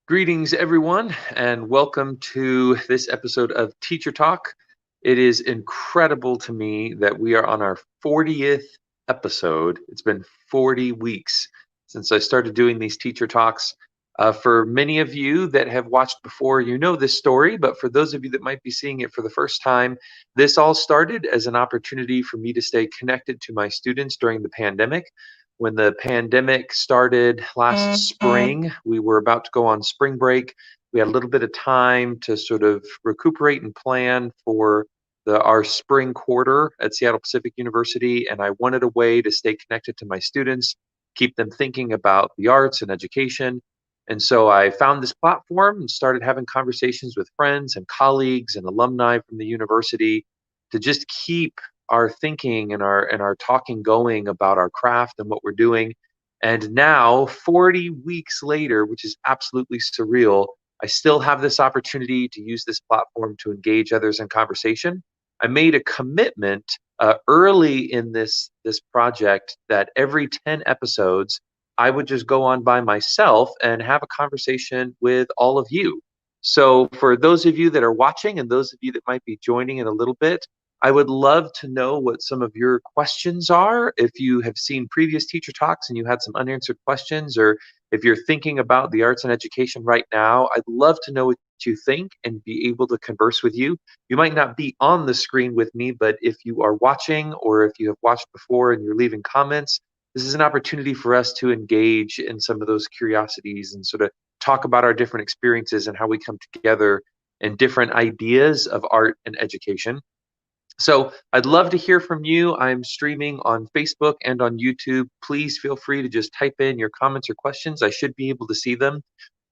Greetings, everyone, and welcome to this episode of Teacher Talk. It is incredible to me that we are on our 40th episode. It's been 40 weeks since I started doing these Teacher Talks. For many of you that have watched before, you know this story, but for those of you that might be seeing it for the first time, this all started as an opportunity for me to stay connected to my students during the pandemic. When the pandemic started last spring, we were about to go on spring break. We had a little bit of time to sort of recuperate and plan for our spring quarter at Seattle Pacific University, and I wanted a way to stay connected to my students, keep them thinking about the arts and education. And so I found this platform and started having conversations with friends and colleagues and alumni from the university to just keep our thinking and our talking going about our craft and what we're doing. And now, 40 weeks later, which is absolutely surreal, I still have this opportunity to use this platform to engage others in conversation. I made a commitment early in this project that every 10 episodes, I would just go on by myself and have a conversation with all of you. So, for those of you that are watching and those of you that might be joining in a little bit, I would love to know what some of your questions are. If you have seen previous teacher talks and you had some unanswered questions, or if you're thinking about the arts and education right now, I'd love to know what you think and be able to converse with you. You might not be on the screen with me, but if you are watching or if you have watched before and you're leaving comments, this is an opportunity for us to engage in some of those curiosities and sort of talk about our different experiences and how we come together and different ideas of art and education. So I'd love to hear from you. I'm streaming on Facebook and on YouTube. Please feel free to just type in your comments or questions. I should be able to see them.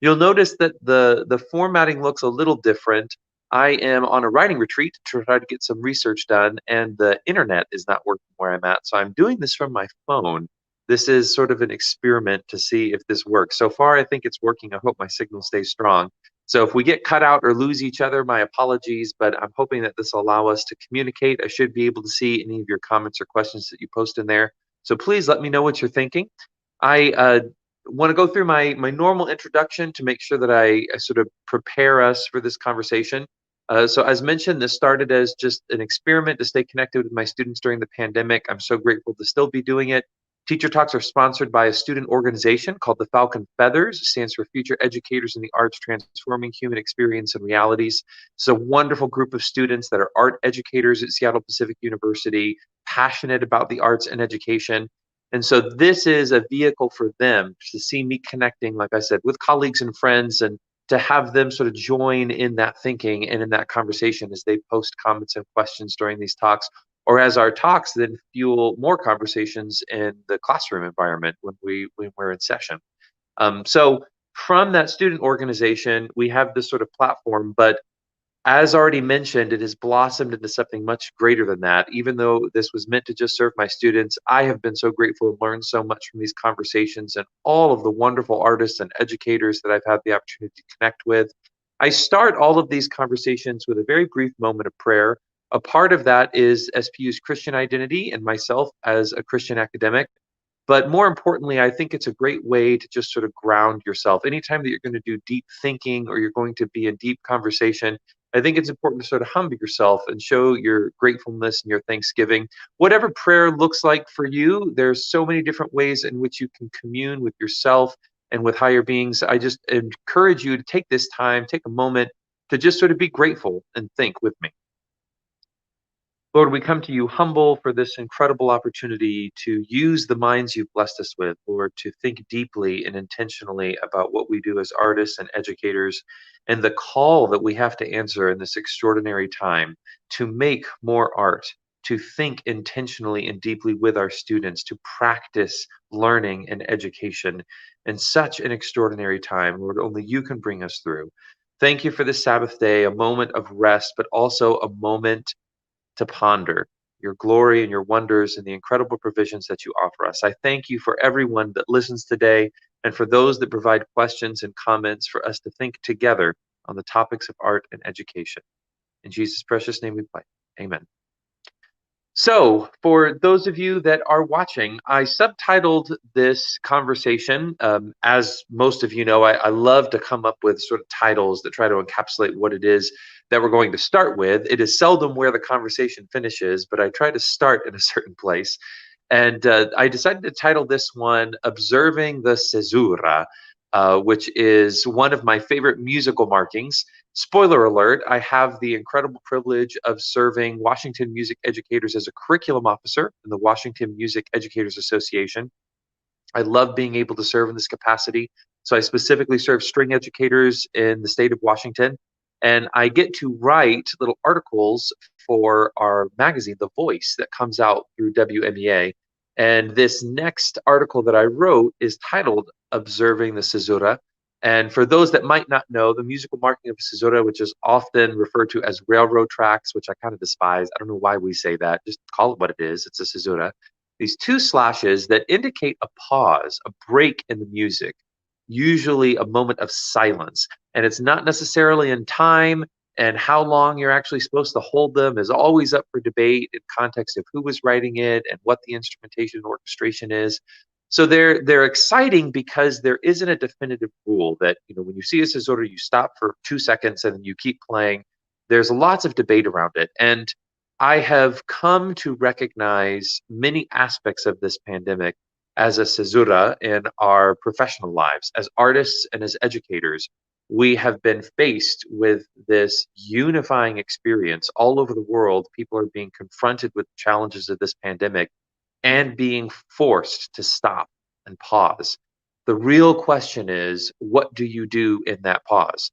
You'll notice that the formatting looks a little different. I am on a writing retreat to try to get some research done, and the internet is not working where I'm at. So I'm doing this from my phone. This is sort of an experiment to see if this works. So far, I think it's working. I hope my signal stays strong. So if we get cut out or lose each other, my apologies, but I'm hoping that this will allow us to communicate. I should be able to see any of your comments or questions that you post in there. So please let me know what you're thinking. I want to go through my normal introduction to make sure that I sort of prepare us for this conversation. So as mentioned, this started as just an experiment to stay connected with my students during the pandemic. I'm so grateful to still be doing it. Teacher Talks are sponsored by a student organization called the Falcon Feathers. It stands for Future Educators in the Arts Transforming Human Experience and Realities. It's a wonderful group of students that are art educators at Seattle Pacific University, passionate about the arts and education. And so this is a vehicle for them to see me connecting, like I said, with colleagues and friends, and to have them sort of join in that thinking and in that conversation as they post comments and questions during these talks, or as our talks then fuel more conversations in the classroom environment when we're in session. So from that student organization, we have this sort of platform, but as already mentioned, it has blossomed into something much greater than that. Even though this was meant to just serve my students, I have been so grateful and learned so much from these conversations and all of the wonderful artists and educators that I've had the opportunity to connect with. I start all of these conversations with a very brief moment of prayer. A part of that is SPU's Christian identity and myself as a Christian academic. But more importantly, I think it's a great way to just sort of ground yourself. Anytime that you're going to do deep thinking or you're going to be in deep conversation, I think it's important to sort of humble yourself and show your gratefulness and your thanksgiving. Whatever prayer looks like for you, there's so many different ways in which you can commune with yourself and with higher beings. I just encourage you to take this time, take a moment to just sort of be grateful and think with me. Lord, we come to you humble for this incredible opportunity to use the minds you've blessed us with, Lord, to think deeply and intentionally about what we do as artists and educators and the call that we have to answer in this extraordinary time to make more art, to think intentionally and deeply with our students, to practice learning and education in such an extraordinary time. Lord, only you can bring us through. Thank you for this Sabbath day, a moment of rest, but also a moment to ponder your glory and your wonders and the incredible provisions that you offer us. I thank you for everyone that listens today and for those that provide questions and comments for us to think together on the topics of art and education. In Jesus' precious name we pray. Amen. So, for those of you that are watching, I subtitled this conversation. As most of you know, I love to come up with sort of titles that try to encapsulate what it is that we're going to start with. It is seldom where the conversation finishes, but I try to start in a certain place. And I decided to title this one Observing the Cesura, which is one of my favorite musical markings. Spoiler alert, I have the incredible privilege of serving Washington music educators as a curriculum officer in the Washington Music Educators Association. I love being able to serve in this capacity. So I specifically serve string educators in the state of Washington. And I get to write little articles for our magazine, The Voice, that comes out through WMEA. And this next article that I wrote is titled Observing the Cesura. And for those that might not know, the musical marking of Cesura, which is often referred to as railroad tracks, which I kind of despise. I don't know why we say that. Just call it what it is. It's a Cesura. These two slashes that indicate a pause, a break in the music, usually a moment of silence. And it's not necessarily in time, and how long you're actually supposed to hold them is always up for debate in context of who was writing it and what the instrumentation and orchestration is. So they're exciting because there isn't a definitive rule that, when you see a caesura, you stop for 2 seconds and then you keep playing. There's lots of debate around it. And I have come to recognize many aspects of this pandemic as a caesura in our professional lives. As artists and as educators, we have been faced with this unifying experience all over the world. People are being confronted with the challenges of this pandemic and being forced to stop and pause. The real question is, what do you do in that pause?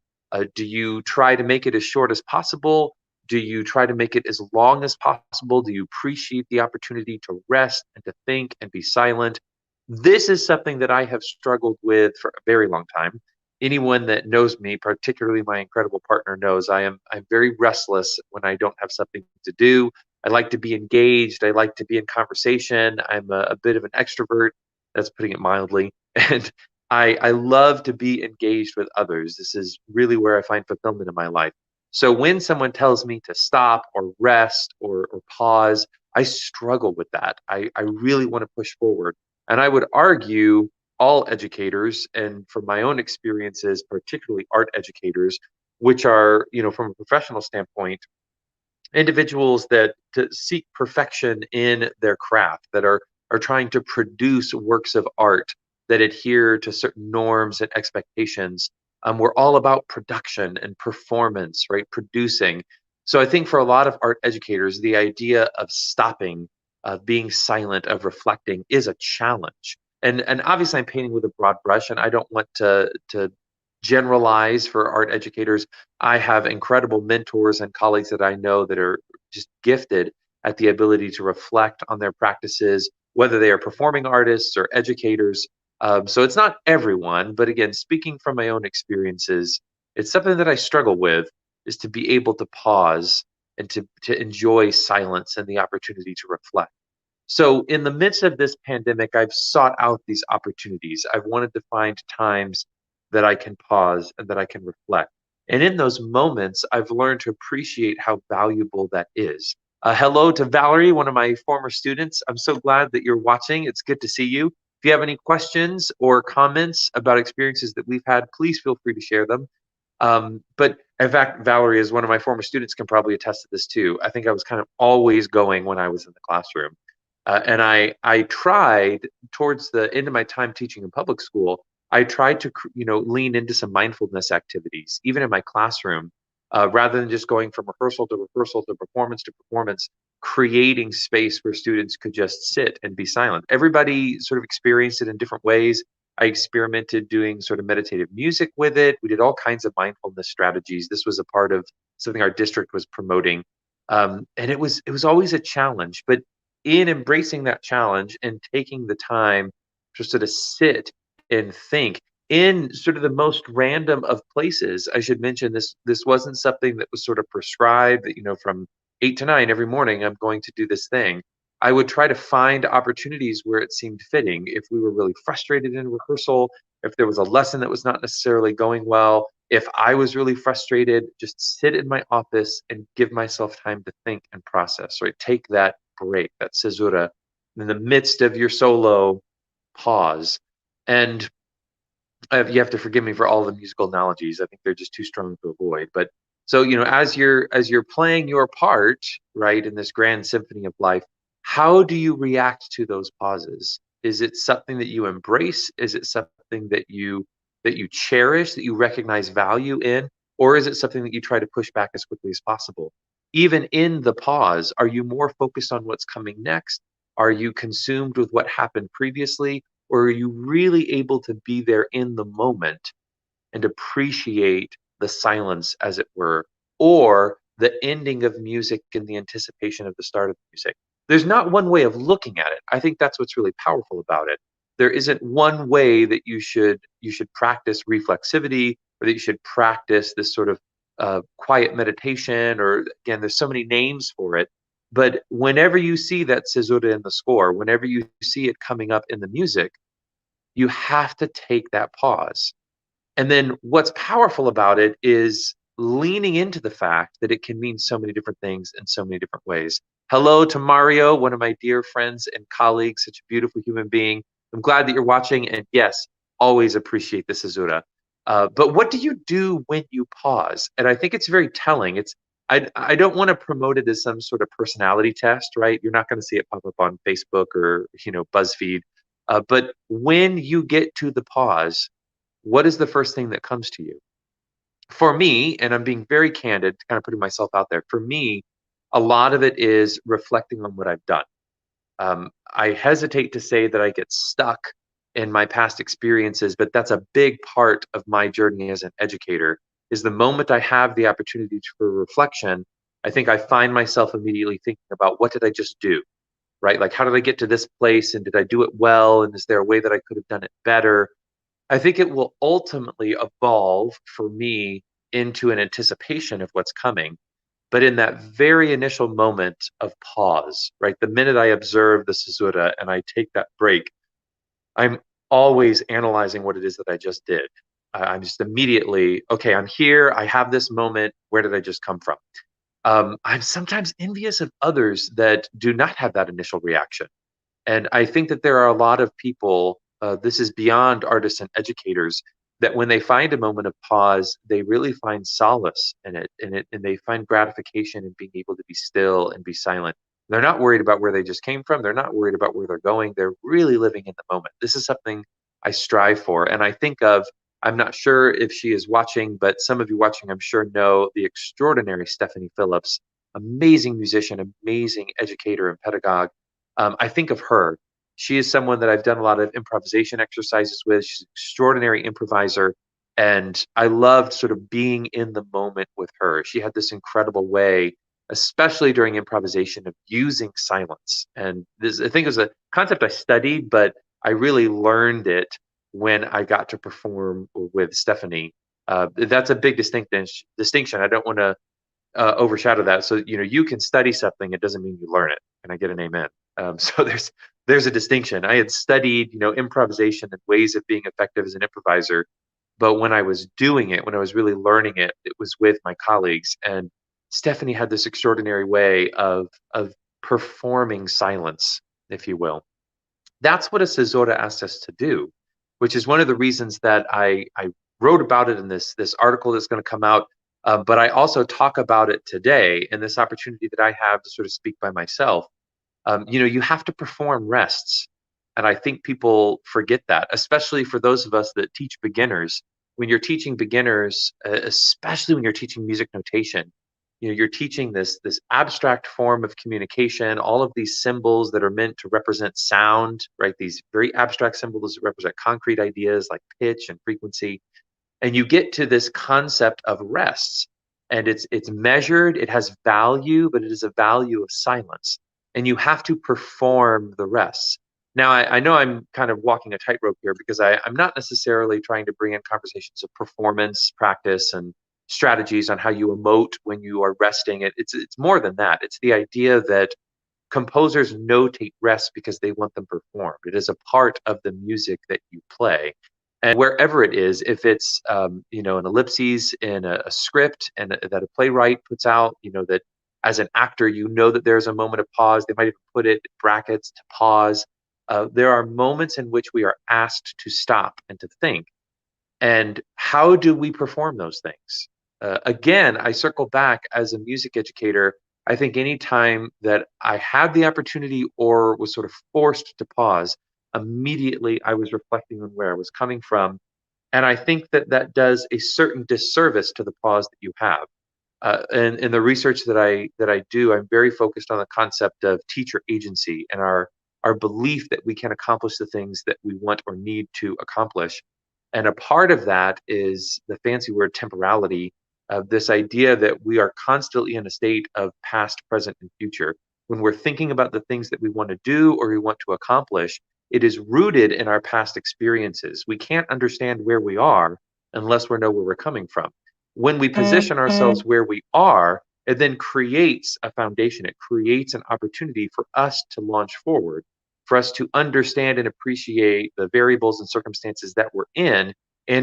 Do you try to make it as short as possible? Do you try to make it as long as possible? Do you appreciate the opportunity to rest and to think and be silent? This is something that I have struggled with for a very long time. Anyone that knows me, particularly my incredible partner, knows I'm very restless when I don't have something to do. I like to be engaged. I like to be in conversation. I'm a bit of an extrovert. That's putting it mildly. And I love to be engaged with others. This is really where I find fulfillment in my life. So when someone tells me to stop or rest or pause, I struggle with that. I really want to push forward. And I would argue all educators, and from my own experiences, particularly art educators, which are, from a professional standpoint, individuals that to seek perfection in their craft, that are trying to produce works of art that adhere to certain norms and expectations. We're all about production and performance, right? Producing. So I think for a lot of art educators, the idea of stopping, of being silent, of reflecting is a challenge. And obviously I'm painting with a broad brush, and I don't want to generalize for art educators. I have incredible mentors and colleagues that I know that are just gifted at the ability to reflect on their practices, whether they are performing artists or educators. So it's not everyone, but again, speaking from my own experiences, it's something that I struggle with, is to be able to pause and to enjoy silence and the opportunity to reflect. So, in the midst of this pandemic, I've sought out these opportunities. I've wanted to find times that I can pause and that I can reflect. And in those moments, I've learned to appreciate how valuable that is. Hello to Valerie, one of my former students. I'm so glad that you're watching. It's good to see you. If you have any questions or comments about experiences that we've had, please feel free to share them. But in fact, Valerie, is one of my former students, can probably attest to this too. I think I was kind of always going when I was in the classroom. And I tried towards the end of my time teaching in public school, I tried to lean into some mindfulness activities, even in my classroom, rather than just going from rehearsal to rehearsal to performance, creating space where students could just sit and be silent. Everybody sort of experienced it in different ways. I experimented doing sort of meditative music with it. We did all kinds of mindfulness strategies. This was a part of something our district was promoting, and it was always a challenge. But in embracing that challenge and taking the time to sort of sit and think in sort of the most random of places. I should mention this wasn't something that was sort of prescribed that, from 8 to 9 every morning, I'm going to do this thing. I would try to find opportunities where it seemed fitting. If we were really frustrated in rehearsal, if there was a lesson that was not necessarily going well, if I was really frustrated, just sit in my office and give myself time to think and process, right? Take that break, that caesura, in the midst of your solo pause. And you have to forgive me for all the musical analogies. I think they're just too strong to avoid. But so, as you're playing your part, right, in this grand symphony of life, how do you react to those pauses? Is it something that you embrace? Is it something that you cherish, that you recognize value in, or is it something that you try to push back as quickly as possible? Even in the pause, are you more focused on what's coming next? Are you consumed with what happened previously? Or are you really able to be there in the moment and appreciate the silence, as it were, or the ending of music and the anticipation of the start of the music? There's not one way of looking at it. I think that's what's really powerful about it. There isn't one way that you should practice reflexivity, or that you should practice this sort of quiet meditation, or again, there's so many names for it. But whenever you see that caesura in the score, whenever you see it coming up in the music, you have to take that pause. And then what's powerful about it is leaning into the fact that it can mean so many different things in so many different ways. Hello to Mario, one of my dear friends and colleagues, such a beautiful human being. I'm glad that you're watching. And yes, always appreciate the Cesura. But what do you do when you pause? And I think it's very telling. I don't want to promote it as some sort of personality test, right? You're not going to see it pop up on Facebook or BuzzFeed. But when you get to the pause, what is the first thing that comes to you? For me, and I'm being very candid, kind of putting myself out there, for me, a lot of it is reflecting on what I've done. I hesitate to say that I get stuck in my past experiences, but that's a big part of my journey as an educator. Is the moment I have the opportunity for reflection, I think I find myself immediately thinking about, what did I just do? Right? Like, how did I get to this place? And did I do it well? And is there a way that I could have done it better? I think it will ultimately evolve for me into an anticipation of what's coming. But in that very initial moment of pause, right, the minute I observe the Cesura and I take that break, I'm always analyzing what it is that I just did. I'm just immediately, okay, I'm here. I have this moment. Where did I just come from? I'm sometimes envious of others that do not have that initial reaction. And I think that there are a lot of people, this is beyond artists and educators, that when they find a moment of pause, they really find solace in it, and they find gratification in being able to be still and be silent. They're not worried about where they just came from. They're not worried about where they're going. They're really living in the moment. This is something I strive for. And I think of, I'm not sure if she is watching, but some of you watching, I'm sure, know the extraordinary Stephanie Phillips, amazing musician, amazing educator and pedagogue. I think of her. She is someone that I've done a lot of improvisation exercises with. She's an extraordinary improviser. And I loved sort of being in the moment with her. She had this incredible way, especially during improvisation, of using silence. And this, I think, was a concept I studied, but I really learned it when I got to perform with Stephanie. That's a big distinction. I don't want to overshadow that. So, you can study something, it doesn't mean you learn it. Can I get an amen? So there's a distinction. I had studied, improvisation and ways of being effective as an improviser, but when I was doing it, when I was really learning it, it was with my colleagues. And Stephanie had this extraordinary way of performing silence, if you will. That's what a Cesura asks us to do, which is one of the reasons that I wrote about it in this article that's going to come out. But I also talk about it today in this opportunity that I have to sort of speak by myself. You have to perform rests. And I think people forget that, especially for those of us that teach beginners. When you're teaching beginners, especially when you're teaching music notation, you're teaching this abstract form of communication, all of these symbols that are meant to represent sound, right? These very abstract symbols that represent concrete ideas like pitch and frequency. And you get to this concept of rests, and it's measured, it has value, but it is a value of silence, and you have to perform the rests. Now, I know I'm kind of walking a tightrope here, because I'm not necessarily trying to bring in conversations of performance practice and strategies on how you emote when you are resting. It's more than that. It's the idea that composers notate rest because they want them performed. It is a part of the music that you play. And wherever it is, if it's an ellipses in a script and that a playwright puts out, that As an actor, you know that there's a moment of pause. They might even put it in brackets to pause. There are moments in which we are asked to stop and to think. And how do we perform those things? Again, I circle back as a music educator. I think anytime that I had the opportunity or was sort of forced to pause, immediately I was reflecting on where I was coming from. And I think that that does a certain disservice to the pause that you have. And in the research that I do, I'm very focused on the concept of teacher agency and our belief that we can accomplish the things that we want or need to accomplish. And a part of that is the fancy word temporality, of this idea that we are constantly in a state of past, present, and future. When we're thinking about the things that we want to do or we want to accomplish, it is rooted in our past experiences. We can't understand where we are unless we know where we're coming from. When we position ourselves where we are, it then creates a foundation. It creates an opportunity for us to launch forward, for us to understand and appreciate the variables and circumstances that we're in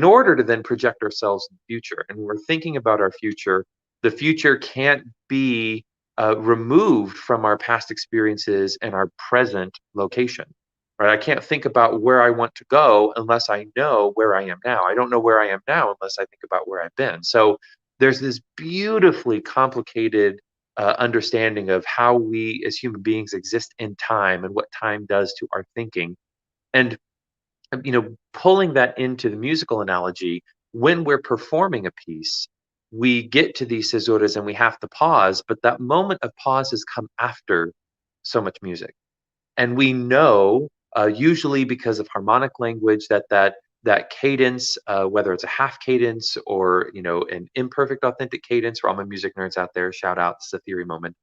order to then project ourselves in the future. And when we're thinking about our future, the future can't be removed from our past experiences and our present location. Right? I can't think about where I want to go unless I know where I am now. I don't know where I am now unless I think about where I've been. So there's this beautifully complicated understanding of how we as human beings exist in time and what time does to our thinking. And pulling that into the musical analogy, when we're performing a piece, we get to these caesuras and we have to pause, but that moment of pause has come after so much music. And we know, usually because of harmonic language, that cadence, whether it's a half cadence or an imperfect authentic cadence, for all my music nerds out there, shout out, it's a theory moment.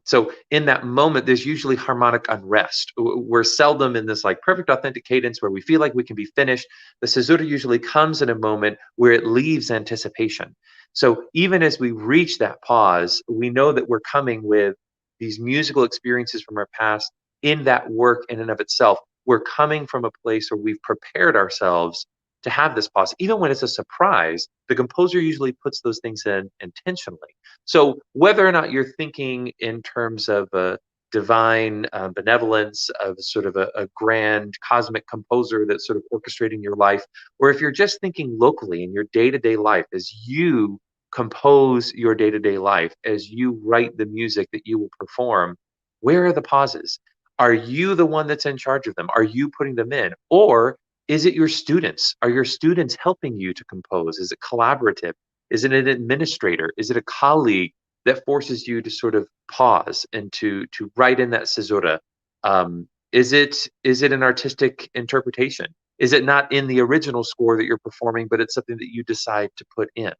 So in that moment, there's usually harmonic unrest. We're seldom in this like perfect authentic cadence where we feel like we can be finished. The caesura usually comes in a moment where it leaves anticipation. So even as we reach that pause, we know that we're coming with these musical experiences from our past in that work in and of itself. We're coming from a place where we've prepared ourselves to have this pause. Even when it's a surprise, the composer usually puts those things in intentionally. So whether or not you're thinking in terms of a divine benevolence, of sort of a grand cosmic composer that's sort of orchestrating your life, or if you're just thinking locally in your day-to-day life as you compose your day-to-day life, as you write the music that you will perform, where are the pauses? Are you the one that's in charge of them? Are you putting them in? Or is it your students? Are your students helping you to compose? Is it collaborative? Is it an administrator? Is it a colleague that forces you to sort of pause and to write in that caesura? Is it an artistic interpretation? Is it not in the original score that you're performing, but it's something that you decide to put in?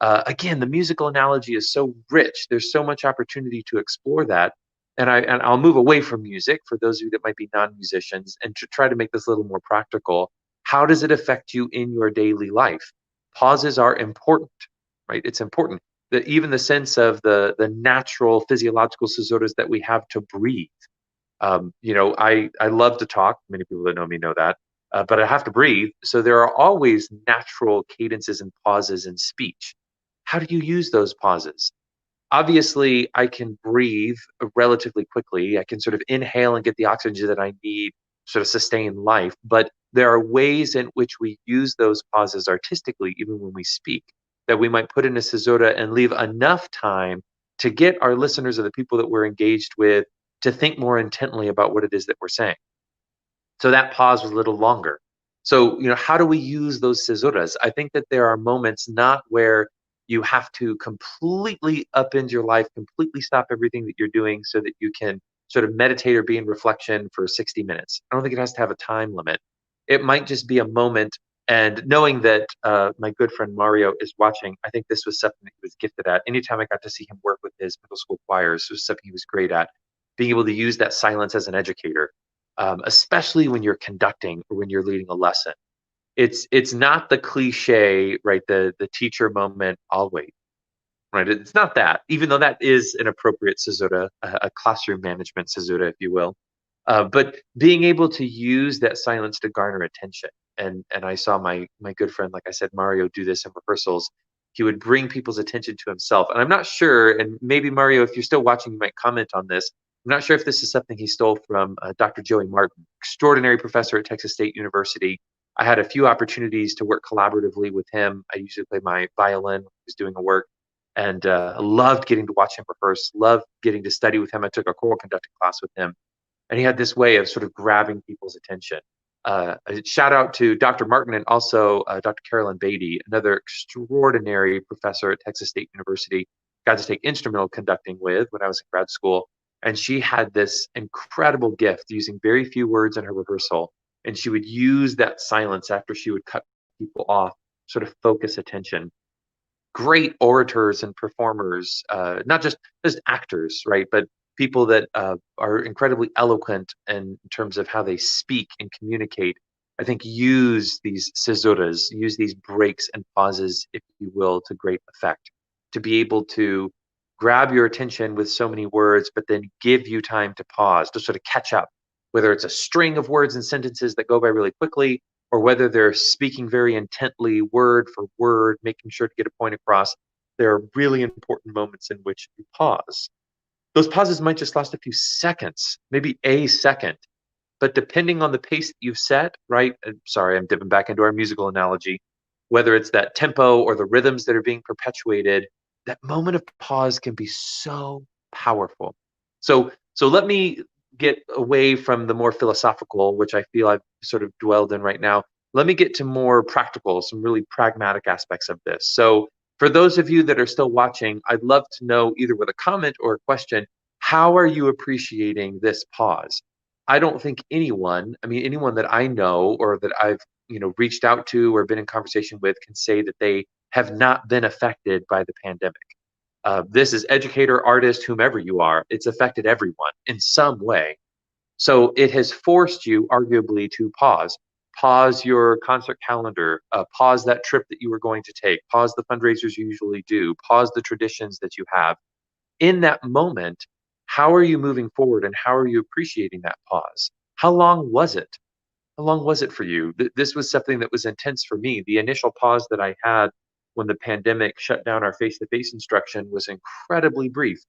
Again, the musical analogy is so rich. There's so much opportunity to explore that. And I'll move away from music for those of you that might be non-musicians and to try to make this a little more practical. How does it affect you in your daily life? Pauses are important, right? It's important that even the sense of the natural physiological caesuras that we have to breathe. I love to talk. Many people that know me know that, but I have to breathe. So there are always natural cadences and pauses in speech. How do you use those pauses? Obviously, I can breathe relatively quickly. I can sort of inhale and get the oxygen that I need, sort of sustain life. But there are ways in which we use those pauses artistically, even when we speak, that we might put in a caesura and leave enough time to get our listeners or the people that we're engaged with to think more intently about what it is that we're saying. So that pause was a little longer. So, how do we use those caesuras? I think that there are moments not where you have to completely upend your life, completely stop everything that you're doing so that you can sort of meditate or be in reflection for 60 minutes. I don't think it has to have a time limit. It might just be a moment. And knowing that my good friend Mario is watching, I think this was something that he was gifted at. Anytime I got to see him work with his middle school choirs, it was something he was great at, being able to use that silence as an educator, especially when you're conducting or when you're leading a lesson. It's not the cliche, right? The teacher moment, I'll wait, right? It's not that, even though that is an appropriate caesura, a classroom management caesura, if you will. But being able to use that silence to garner attention. And I saw my good friend, like I said, Mario, do this in rehearsals. he would bring people's attention to himself. And I'm not sure, and maybe Mario, if you're still watching, you might comment on this. I'm not sure if this is something he stole from Dr. Joey Martin, extraordinary professor at Texas State University. I had a few opportunities to work collaboratively with him. I usually play my violin when he was doing a work, and loved getting to watch him rehearse, loved getting to study with him. I took a choral conducting class with him, and he had this way of sort of grabbing people's attention. A shout out to Dr. Martin and also Dr. Carolyn Beatty, another extraordinary professor at Texas State University. Got to take instrumental conducting with when I was in grad school. And she had this incredible gift using very few words in her rehearsal. And she would use that silence after she would cut people off, sort of focus attention. Great orators and performers, not just actors, right? But people that are incredibly eloquent in terms of how they speak and communicate. I think use these caesuras, use these breaks and pauses, if you will, to great effect. To be able to grab your attention with so many words, but then give you time to pause, to sort of catch up, whether it's a string of words and sentences that go by really quickly, or whether they're speaking very intently, word for word, making sure to get a point across. There are really important moments in which you pause. Those pauses might just last a few seconds, maybe a second, but depending on the pace that you've set, right? Sorry, I'm dipping back into our musical analogy. Whether it's that tempo or the rhythms that are being perpetuated, that moment of pause can be so powerful. So let me get away from the more philosophical, which I feel I've sort of dwelled in right now. Let me get to more practical, some really pragmatic aspects of this. So for those of you that are still watching, I'd love to know, either with a comment or a question, how are you appreciating this pause? I don't think anyone, I mean, anyone that I know or that I've, reached out to or been in conversation with can say that they have not been affected by the pandemic. This is educator, artist, whomever you are, it's affected everyone in some way. So it has forced you, arguably, to pause. Pause your concert calendar, pause that trip that you were going to take, pause the fundraisers you usually do, pause the traditions that you have. In that moment, how are you moving forward and how are you appreciating that pause? How long was it? How long was it for you? This was something that was intense for me. The initial pause that I had when the pandemic shut down our face-to-face instruction was incredibly brief.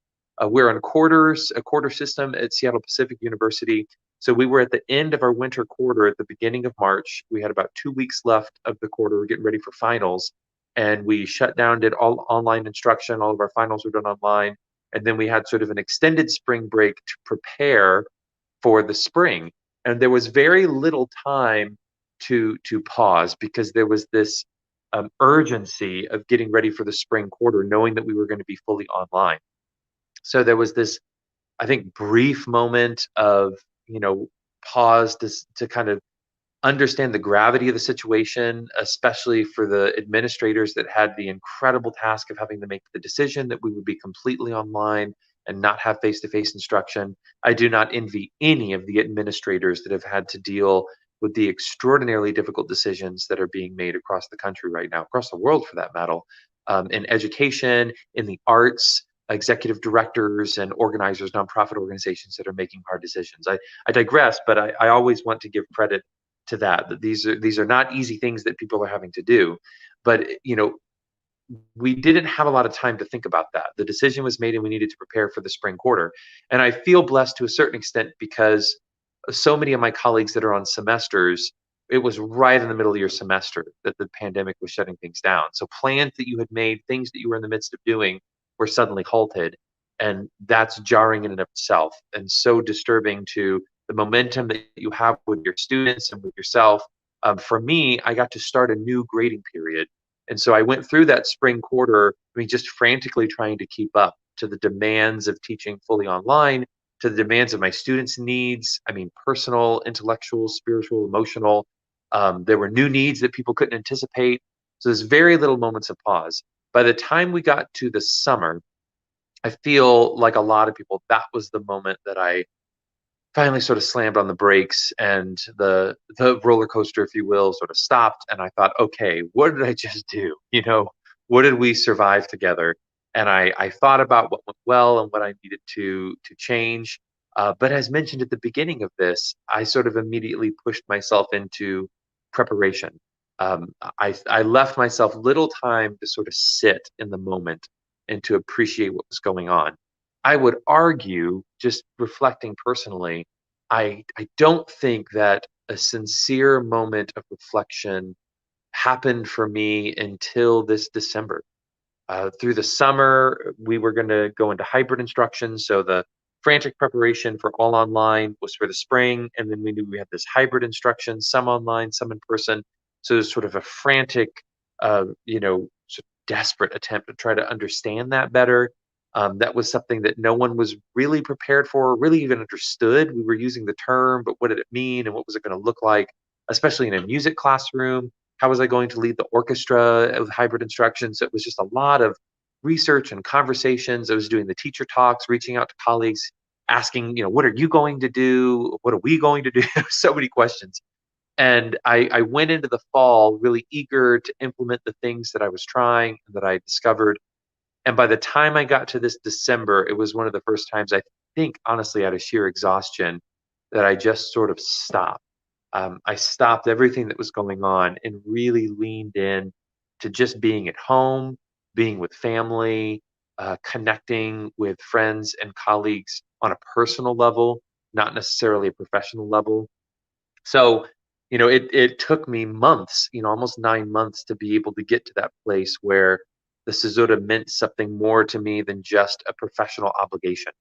We're on quarters, a quarter system at Seattle Pacific University. So we were at the end of our winter quarter at the beginning of March. We had about 2 weeks left of the quarter. We're getting ready for finals. And we shut down, did all online instruction. All of our finals were done online. And then we had sort of an extended spring break to prepare for the spring. And there was very little time to pause because there was this urgency of getting ready for the spring quarter, knowing that we were going to be fully online. So there was this, I think, brief moment of, pause to kind of understand the gravity of the situation, especially for the administrators that had the incredible task of having to make the decision that we would be completely online and not have face-to-face instruction. I do not envy any of the administrators that have had to deal with the extraordinarily difficult decisions that are being made across the country right now, across the world for that matter, in education, in the arts, executive directors and organizers, nonprofit organizations that are making hard decisions. I digress, but I always want to give credit to that these are not easy things that people are having to do. But we didn't have a lot of time to think about that. The decision was made and we needed to prepare for the spring quarter. And I feel blessed to a certain extent because so many of my colleagues that are on semesters, it was right in the middle of your semester that the pandemic was shutting things down. So plans that you had made, things that you were in the midst of doing, were suddenly halted. And that's jarring in and of itself and so disturbing to the momentum that you have with your students and with yourself. For me, I got to start a new grading period. And so I went through that spring quarter, just frantically trying to keep up to the demands of teaching fully online, to the demands of my students' needs. Personal, intellectual, spiritual, emotional. There were new needs that people couldn't anticipate. So there's very little moments of pause. By the time we got to the summer, I feel like a lot of people, that was the moment that I finally sort of slammed on the brakes and the roller coaster, if you will, sort of stopped. And I thought, okay, what did I just do? What did we survive together? And I thought about what went well and what I needed to change. But as mentioned at the beginning of this, I sort of immediately pushed myself into preparation. I left myself little time to sort of sit in the moment and to appreciate what was going on. I would argue, just reflecting personally, I don't think that a sincere moment of reflection happened for me until this December. Through the summer, we were going to go into hybrid instruction. So the frantic preparation for all online was for the spring. And then we knew we had this hybrid instruction, some online, some in person. So there's sort of a frantic, sort of desperate attempt to try to understand that better. That was something that no one was really prepared for, or really even understood. We were using the term, but what did it mean and what was it going to look like, especially in a music classroom? How was I going to lead the orchestra with hybrid instruction? So it was just a lot of research and conversations. I was doing the teacher talks, reaching out to colleagues, asking, what are you going to do? What are we going to do? So many questions. And I went into the fall really eager to implement the things that I was trying and that I discovered. And by the time I got to this December, it was one of the first times, I think, honestly, out of sheer exhaustion, that I just sort of stopped. I stopped everything that was going on and really leaned in to just being at home, being with family, connecting with friends and colleagues on a personal level, not necessarily a professional level. So, it took me months, almost 9 months to be able to get to that place where the Cesura meant something more to me than just a professional obligation,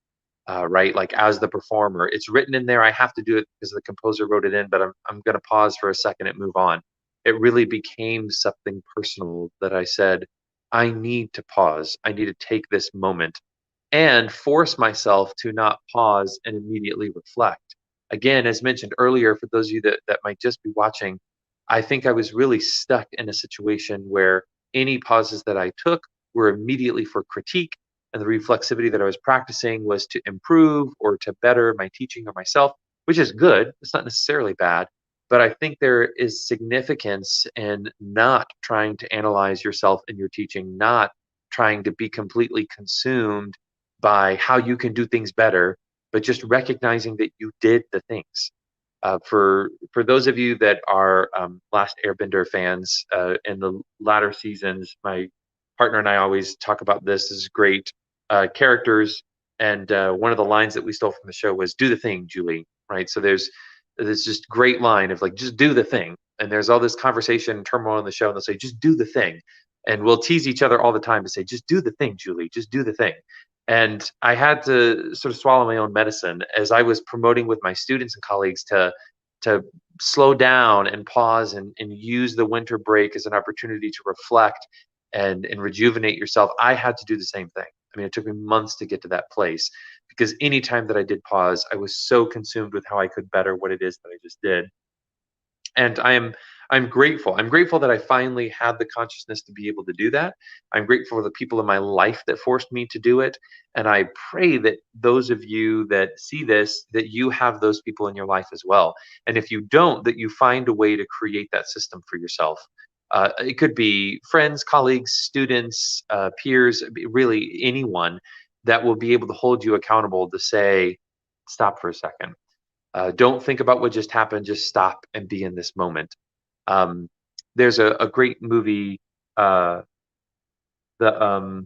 right? Like as the performer, it's written in there. I have to do it because the composer wrote it in, but I'm going to pause for a second and move on. It really became something personal that I said, I need to pause. I need to take this moment and force myself to not pause and immediately reflect. Again, as mentioned earlier, for those of you that might just be watching, I think I was really stuck in a situation where any pauses that I took were immediately for critique, and the reflexivity that I was practicing was to improve or to better my teaching or myself, which is good. It's not necessarily bad. But I think there is significance in not trying to analyze yourself in your teaching, not trying to be completely consumed by how you can do things better, but just recognizing that you did the things. For those of you that are Last Airbender fans, in the latter seasons, my partner and I always talk about this as great characters. And one of the lines that we stole from the show was "Do the thing, Julie." Right. So there's this just great line of like, just do the thing. And there's all this conversation and turmoil in the show, and they'll say, just do the thing. And we'll tease each other all the time to say, just do the thing, Julie, just do the thing. And I had to sort of swallow my own medicine as I was promoting with my students and colleagues to slow down and pause and use the winter break as an opportunity to reflect and rejuvenate yourself. I had to do the same thing. I mean, it took me months to get to that place because anytime that I did pause, I was so consumed with how I could better what it is that I just did. And I'm grateful. I'm grateful that I finally had the consciousness to be able to do that. I'm grateful for the people in my life that forced me to do it. And I pray that those of you that see this, that you have those people in your life as well. And if you don't, that you find a way to create that system for yourself. It could be friends, colleagues, students, peers, really anyone that will be able to hold you accountable to say, stop for a second. Don't think about what just happened. Just stop and be in this moment. Um, there's a great movie, uh, the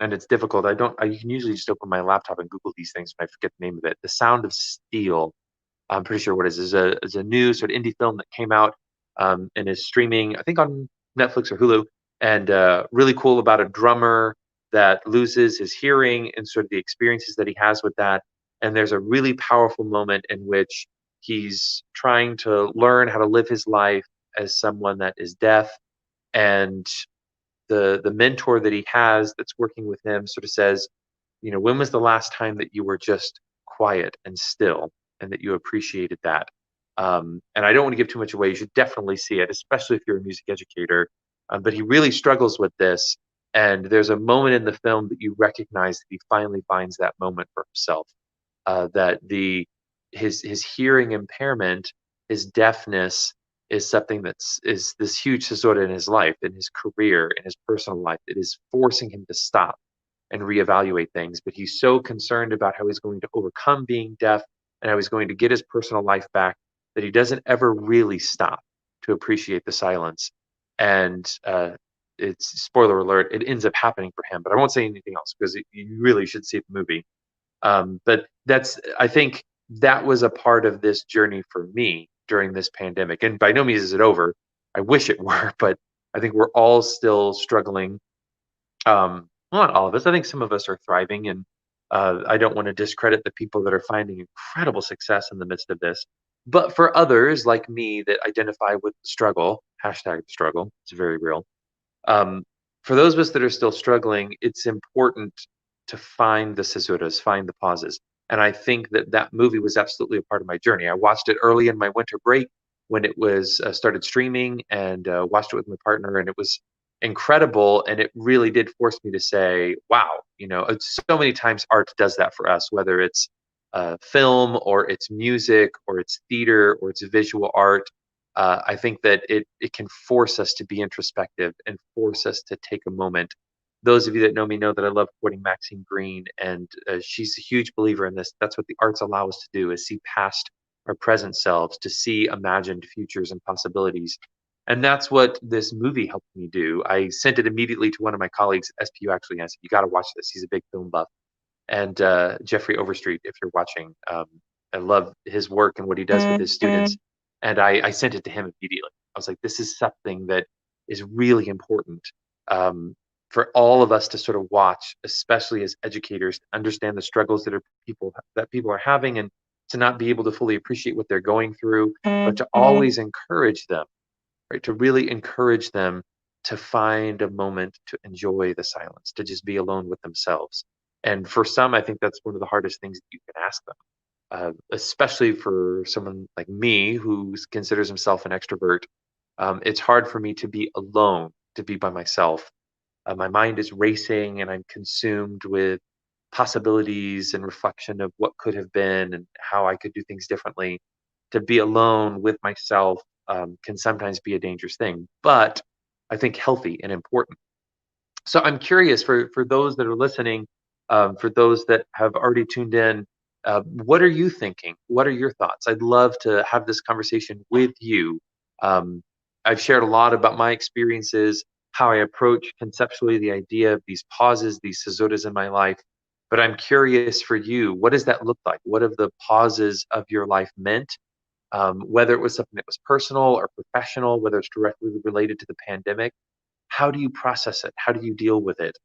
and it's difficult. I can usually just open my laptop and Google these things, but I forget the name of it. The Sound of Steel. I'm pretty sure what it is a new sort of indie film that came out and is streaming, I think, on Netflix or Hulu, and really cool about a drummer that loses his hearing and sort of the experiences that he has with that. And there's a really powerful moment in which he's trying to learn how to live his life as someone that is deaf, and the mentor that he has that's working with him sort of says, when was the last time that you were just quiet and still and that you appreciated that? And I don't want to give too much away. You should definitely see it, especially if you're a music educator. But he really struggles with this. And there's a moment in the film that you recognize that he finally finds that moment for himself. That his hearing impairment, his deafness, is something is this huge disorder in his life, in his career, in his personal life. It is forcing him to stop and reevaluate things. But he's so concerned about how he's going to overcome being deaf and how he's going to get his personal life back that he doesn't ever really stop. to appreciate the silence. And it's spoiler alert, it ends up happening for him, but I won't say anything else because you really should see the movie. But I think that was a part of this journey for me during this pandemic. And by no means is it over. I wish it were, but I think we're all still struggling. Well, not all of us. I think some of us are thriving, and I don't want to discredit the people that are finding incredible success in the midst of this. But for others like me that identify with the struggle, hashtag struggle, it's very real. Um, for those of us that are still struggling, it's important to find the Cesuras, find the pauses. And I think that that movie was absolutely a part of my journey. I watched it early in my winter break when it was started streaming, and watched it with my partner, and it was incredible. And it really did force me to say, wow, it's so many times art does that for us, whether it's film or it's music or it's theater or it's visual art. I think that it can force us to be introspective and force us to take a moment. Those of you that know me know that I love quoting Maxine Green, and she's a huge believer in this. That's what the arts allow us to do: is see past our present selves, to see imagined futures and possibilities. And that's what this movie helped me do. I sent it immediately to one of my colleagues at SPU. Actually, and I said, "You got to watch this. He's a big film buff." And Jeffrey Overstreet, if you're watching, I love his work and what he does with his students. And I sent it to him immediately. I was like, this is something that is really important, for all of us to sort of watch, especially as educators, to understand the struggles that people are having, and to not be able to fully appreciate what they're going through, but to always encourage them, right? To really encourage them to find a moment to enjoy the silence, to just be alone with themselves. And for some, I think that's one of the hardest things that you can ask them, especially for someone like me who considers himself an extrovert. It's hard for me to be alone, to be by myself. My mind is racing, and I'm consumed with possibilities and reflection of what could have been and how I could do things differently. To be alone with myself can sometimes be a dangerous thing, but I think healthy and important. So I'm curious, for those that are listening, for those that have already tuned in, what are you thinking? What are your thoughts? I'd love to have this conversation with you. Um, I've shared a lot about my experiences, how I approach conceptually the idea of these pauses, these caesuras in my life. But I'm curious for you, what does that look like? What have the pauses of your life meant? Whether it was something that was personal or professional, whether it's directly related to the pandemic, how do you process it? How do you deal with it?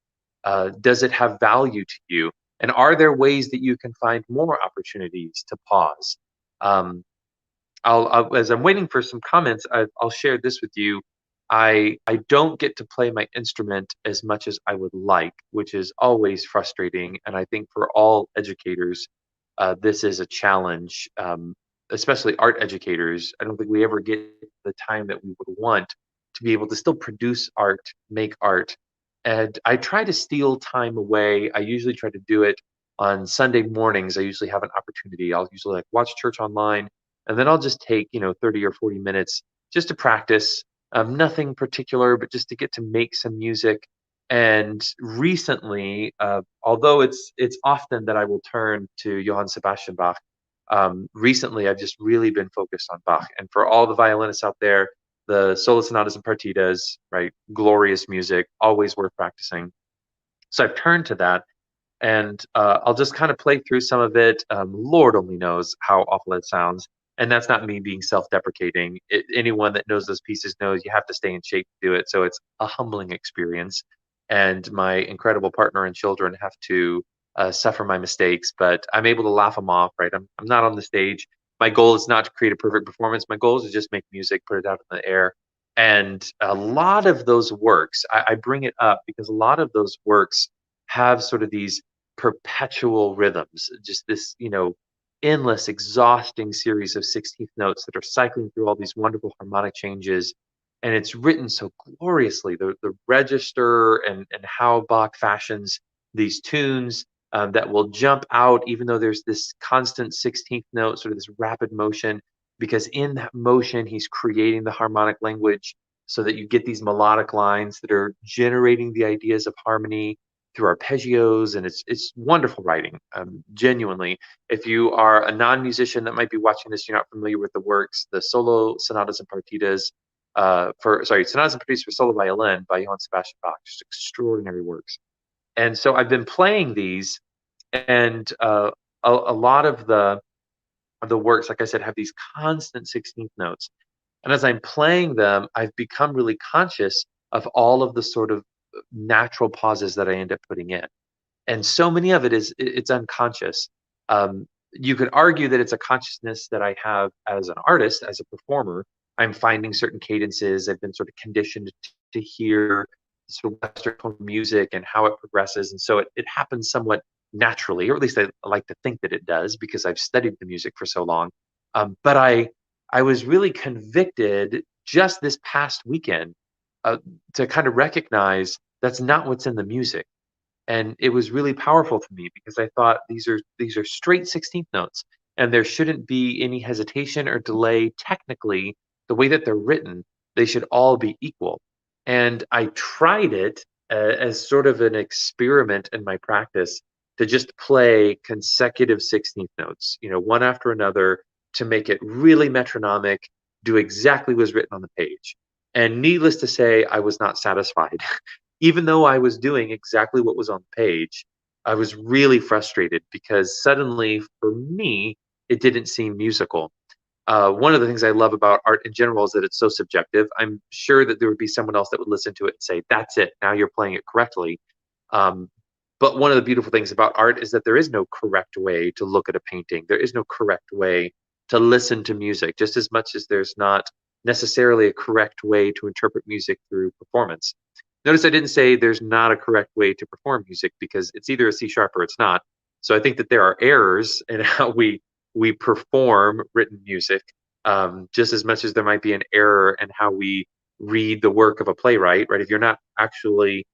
Does it have value to you? And are there ways that you can find more opportunities to pause? Um, as I'm waiting for some comments, I'll share this with you. I don't get to play my instrument as much as I would like, which is always frustrating. And I think for all educators, this is a challenge, especially art educators. I don't think we ever get the time that we would want to be able to still produce art, make art. And I try to steal time away. I usually try to do it on Sunday mornings. I usually have an opportunity. I'll usually like watch church online, and then I'll just take 30 or 40 minutes just to practice. Nothing particular, but just to get to make some music. And recently, although it's often that I will turn to Johann Sebastian Bach, recently I've just really been focused on Bach. And for all the violinists out there, the solo sonatas and partitas, right? Glorious music, always worth practicing. So I've turned to that, and I'll just kind of play through some of it. Lord only knows how awful it sounds, and that's not me being self-deprecating. Anyone that knows those pieces knows you have to stay in shape to do it. So it's a humbling experience, and my incredible partner and children have to suffer my mistakes, but I'm able to laugh them off. Right? I'm not on the stage. My goal is not to create a perfect performance. My goal is to just make music, put it out in the air. And a lot of those works, I bring it up because a lot of those works have sort of these perpetual rhythms, just this, endless, exhausting series of 16th notes that are cycling through all these wonderful harmonic changes. And it's written so gloriously. The register and how Bach fashions these tunes that will jump out, even though there's this constant 16th note, sort of this rapid motion, because in that motion, he's creating the harmonic language so that you get these melodic lines that are generating the ideas of harmony through arpeggios, and it's wonderful writing. Genuinely, if you are a non-musician that might be watching this, you're not familiar with the works, the solo sonatas and partitas. Sonatas and Preludes for Solo Violin by Johann Sebastian Bach, just extraordinary works. And so I've been playing these, and a lot of the works, like I said, have these constant 16th notes. And as I'm playing them, I've become really conscious of all of the sort of natural pauses that I end up putting in. And so many of it it's unconscious. You could argue that it's a consciousness that I have as an artist, as a performer. I'm finding certain cadences. I've been sort of conditioned to hear sort of Western tone music and how it progresses, and so it happens somewhat naturally, or at least I like to think that it does because I've studied the music for so long. But I was really convicted just this past weekend uh, to kind of recognize that's not what's in the music. And it was really powerful to me because I thought these are straight 16th notes, and there shouldn't be any hesitation or delay. Technically, the way that they're written, they should all be equal. And I tried it as sort of an experiment in my practice to just play consecutive 16th notes, one after another, to make it really metronomic, do exactly what was written on the page. And needless to say, I was not satisfied. Even though I was doing exactly what was on the page, I was really frustrated because suddenly, for me, it didn't seem musical. One of the things I love about art in general is that it's so subjective. I'm sure that there would be someone else that would listen to it and say, "That's it. Now you're playing it correctly." Um, but one of the beautiful things about art is that there is no correct way to look at a painting. There is no correct way to listen to music, just as much as there's not necessarily a correct way to interpret music through performance. Notice I didn't say there's not a correct way to perform music because it's either a C sharp or it's not. So I think that there are errors in how we perform written music, just as much as there might be an error in how we read the work of a playwright. Right? If you're not actually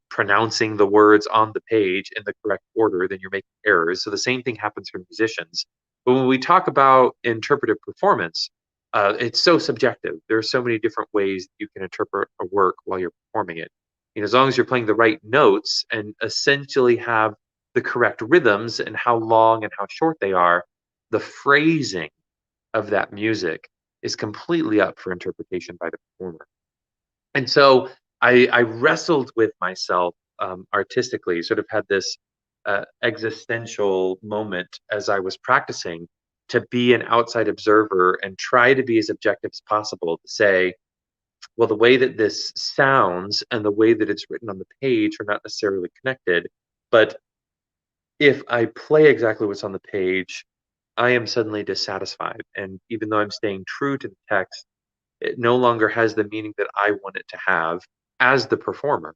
pronouncing the words on the page in the correct order, then you're making errors. So the same thing happens for musicians. But when we talk about interpretive performance, it's so subjective. There are so many different ways you can interpret a work while you're performing it. As long as you're playing the right notes and essentially have the correct rhythms and how long and how short they are, the phrasing of that music is completely up for interpretation by the performer. And so I wrestled with myself artistically, sort of had this existential moment as I was practicing to be an outside observer and try to be as objective as possible to say, well, the way that this sounds and the way that it's written on the page are not necessarily connected. But if I play exactly what's on the page, I am suddenly dissatisfied. And even though I'm staying true to the text, it no longer has the meaning that I want it to have as the performer.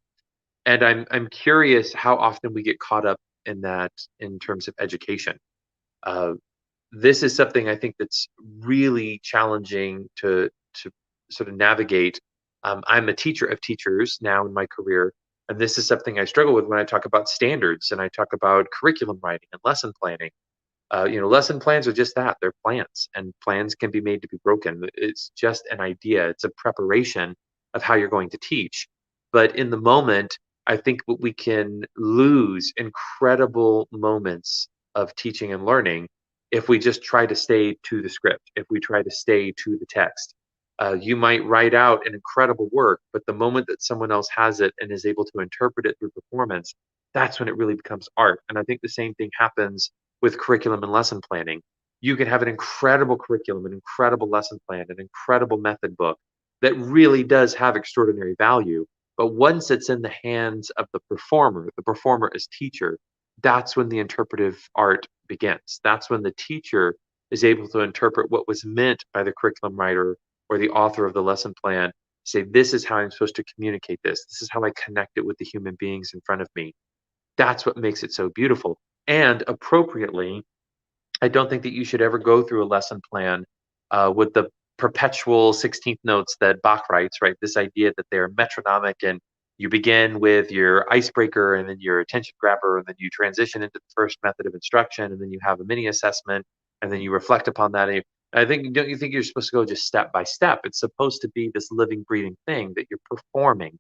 And I'm curious how often we get caught up in that in terms of education. Uh, this is something I think that's really challenging to sort of navigate. I'm a teacher of teachers now in my career, and this is something I struggle with when I talk about standards and I talk about curriculum writing and lesson planning. Lesson plans are just that. They're plans, and plans can be made to be broken. It's just an idea. It's a preparation of how you're going to teach. But in the moment, I think we can lose incredible moments of teaching and learning if we just try to stay to the script, if we try to stay to the text. You might write out an incredible work, but the moment that someone else has it and is able to interpret it through performance, that's when it really becomes art. And I think the same thing happens with curriculum and lesson planning. You can have an incredible curriculum, an incredible lesson plan, an incredible method book that really does have extraordinary value. But once it's in the hands of the performer as teacher, that's when the interpretive art begins. That's when the teacher is able to interpret what was meant by the curriculum writer or the author of the lesson plan. Say, this is how I'm supposed to communicate this. This is how I connect it with the human beings in front of me. That's what makes it so beautiful. And appropriately, I don't think that you should ever go through a lesson plan with the perpetual 16th notes that Bach writes, right? This idea that they're metronomic and you begin with your icebreaker and then your attention grabber, and then you transition into the first method of instruction, and then you have a mini assessment, and then you reflect upon that. And I think, don't you think you're supposed to go just step by step? It's supposed to be this living, breathing thing that you're performing.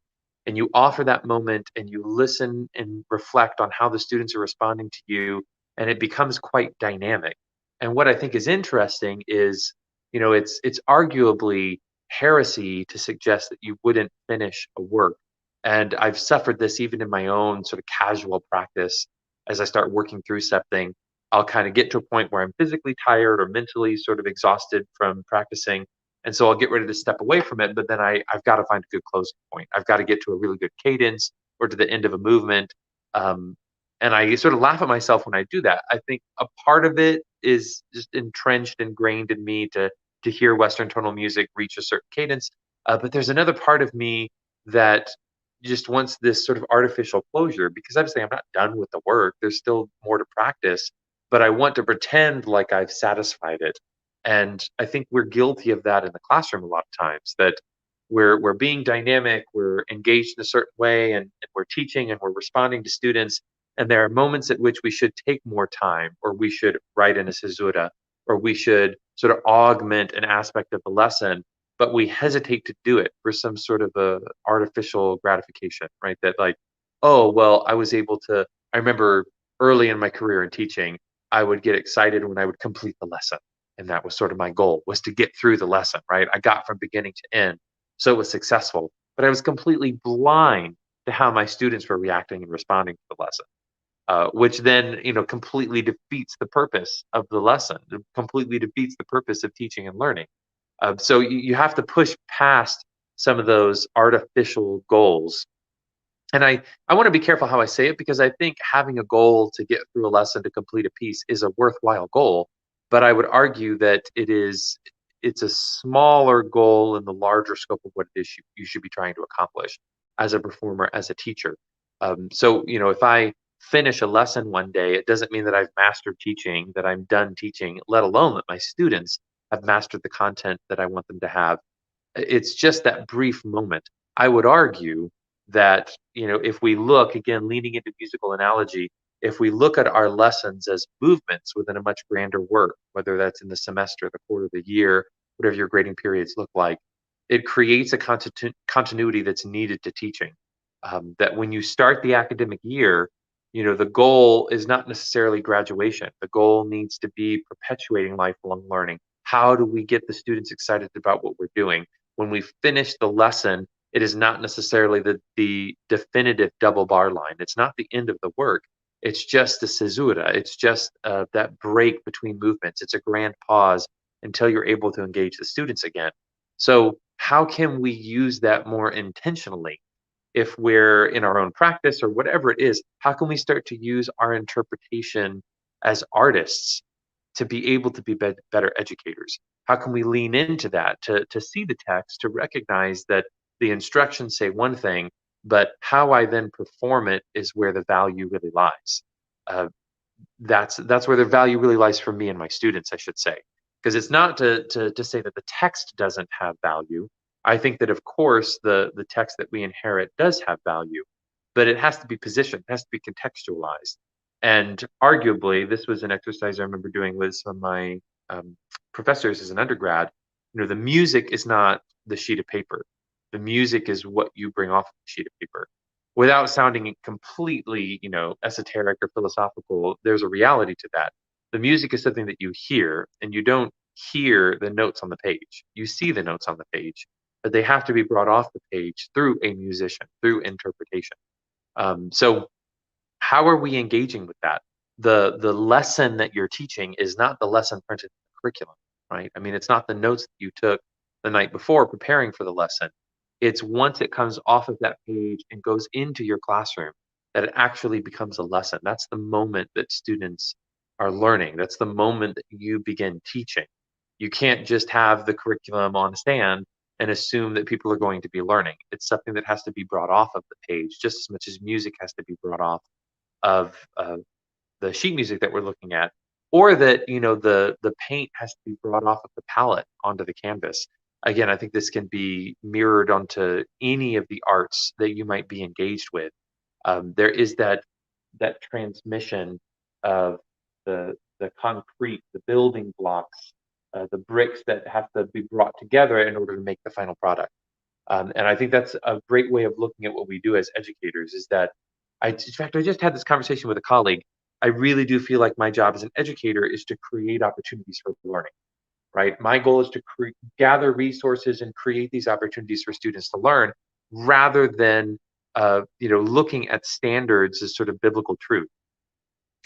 And you offer that moment and you listen and reflect on how the students are responding to you, and it becomes quite dynamic. And what I think is interesting is, it's arguably heresy to suggest that you wouldn't finish a work. And I've suffered this even in my own sort of casual practice. As I start working through something, I'll kind of get to a point where I'm physically tired or mentally sort of exhausted from practicing. And so I'll get ready to step away from it. But then I've got to find a good closing point. I've got to get to a really good cadence or to the end of a movement. Um, and I sort of laugh at myself when I do that. I think a part of it is just entrenched, ingrained in me to hear Western tonal music reach a certain cadence. But there's another part of me that just wants this sort of artificial closure because obviously I'm not done with the work. There's still more to practice, but I want to pretend like I've satisfied it. And I think we're guilty of that in the classroom a lot of times that we're being dynamic, we're engaged in a certain way, and we're teaching and we're responding to students. And there are moments at which we should take more time, or we should write in a Cesura, or we should sort of augment an aspect of the lesson, but we hesitate to do it for some sort of a artificial gratification, right? That like, oh, well, I was able to, I remember early in my career in teaching, I would get excited when I would complete the lesson. And that was sort of my goal was to get through the lesson, right? I got from beginning to end. So it was successful, but I was completely blind to how my students were reacting and responding to the lesson. Which then completely defeats the purpose of the lesson. It completely defeats the purpose of teaching and learning. So you have to push past some of those artificial goals. And I want to be careful how I say it because I think having a goal to get through a lesson to complete a piece is a worthwhile goal. But I would argue that it's a smaller goal in the larger scope of what it is you should be trying to accomplish as a performer, as a teacher. So if I finish a lesson one day, it doesn't mean that I've mastered teaching, that I'm done teaching, let alone that my students have mastered the content that I want them to have. It's just that brief moment. I would argue that, if we look, again, leaning into musical analogy, if we look at our lessons as movements within a much grander work, whether that's in the semester, the quarter, the year, whatever your grading periods look like, it creates a continuity that's needed to teaching. That when you start the academic year, the goal is not necessarily graduation. The goal needs to be perpetuating lifelong learning. How do we get the students excited about what we're doing? When we finish the lesson, it is not necessarily the definitive double bar line. It's not the end of the work. It's just the caesura. It's just that break between movements. It's a grand pause until you're able to engage the students again. So how can we use that more intentionally? If we're in our own practice or whatever it is, how can we start to use our interpretation as artists to be able to be better educators? How can we lean into that to see the text, to recognize that the instructions say one thing, but how I then perform it is where the value really lies. Uh, that's where the value really lies for me and my students, I should say, because it's not to say that the text doesn't have value. I think that of course the text that we inherit does have value, but it has to be positioned, it has to be contextualized. And arguably, this was an exercise I remember doing with some of my professors as an undergrad. The music is not the sheet of paper. The music is what you bring off the sheet of paper without sounding completely, esoteric or philosophical. There's a reality to that. The music is something that you hear, and you don't hear the notes on the page. You see the notes on the page, but they have to be brought off the page through a musician, through interpretation. So how are we engaging with that? The lesson that you're teaching is not the lesson printed in the curriculum, right? I mean, it's not the notes that you took the night before preparing for the lesson. It's once it comes off of that page and goes into your classroom that it actually becomes a lesson. That's the moment that students are learning. That's the moment that you begin teaching. You can't just have the curriculum on a stand and assume that people are going to be learning. It's something that has to be brought off of the page just as much as music has to be brought off of the sheet music that we're looking at, or that the paint has to be brought off of the palette onto the canvas. Again, I think this can be mirrored onto any of the arts that you might be engaged with. There is that transmission of the concrete, the building blocks, the bricks that have to be brought together in order to make the final product. And I think that's a great way of looking at what we do as educators is that in fact, I just had this conversation with a colleague. I really do feel like my job as an educator is to create opportunities for learning. right? My goal is to gather resources and create these opportunities for students to learn rather than looking at standards as sort of biblical truth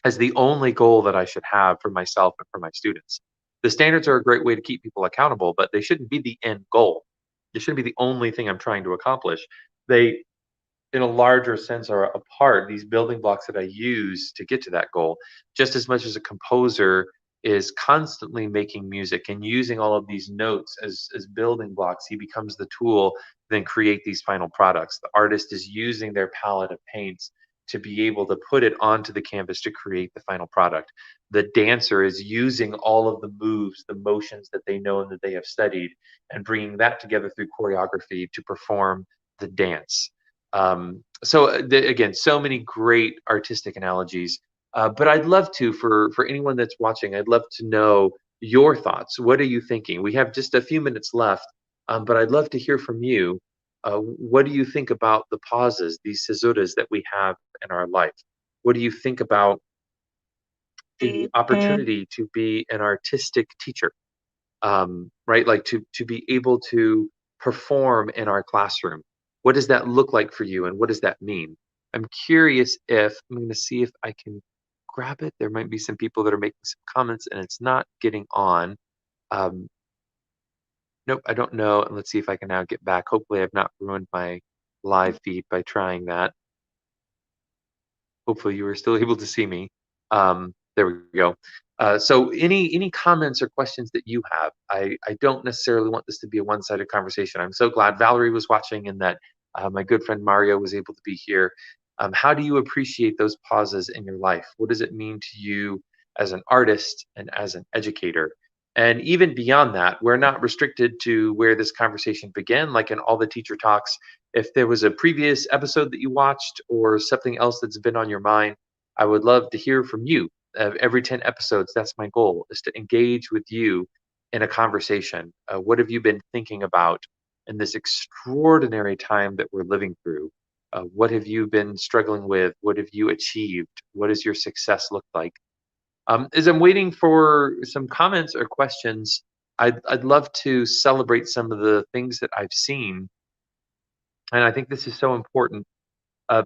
as the only goal that I should have for myself and for my students. The standards are a great way to keep people accountable, but they shouldn't be the end goal. They shouldn't be the only thing I'm trying to accomplish. They, in a larger sense, are a part, these building blocks that I use to get to that goal, just as much as a composer is constantly making music and using all of these notes as building blocks. He becomes the tool, then create these final products. The artist is using their palette of paints to be able to put it onto the canvas to create the final product. The dancer is using all of the moves, the motions that they know and that they have studied, and bringing that together through choreography to perform the dance. Again, so many great artistic analogies. But I'd love to, for anyone that's watching, I'd love to know your thoughts. What are you thinking? We have just a few minutes left, but I'd love to hear from you. What do you think about the pauses, these caesuras that we have in our life? What do you think about the opportunity to be an artistic teacher? Right? Like to be able to perform in our classroom. What does that look like for you, and what does that mean? I'm curious if I'm going to see if I can grab it. There might be some people that are making some comments, and it's not getting on. Um, nope, I don't know. And let's see if I can now get back. Hopefully, I've not ruined my live feed by trying that. Hopefully you were still able to see me. There we go. So any comments or questions that you have? I don't necessarily want this to be a one-sided conversation. I'm so glad Valerie was watching and that my good friend Mario was able to be here. How do you appreciate those pauses in your life? What does it mean to you as an artist and as an educator? And even beyond that, we're not restricted to where this conversation began, like in all the teacher talks. If there was a previous episode that you watched or something else that's been on your mind, I would love to hear from you. Every 10 episodes, that's my goal, is to engage with you in a conversation. What have you been thinking about in this extraordinary time that we're living through? What have you been struggling with? What have you achieved? What does your success look like? As I'm waiting for some comments or questions, I'd love to celebrate some of the things that I've seen. And I think this is so important.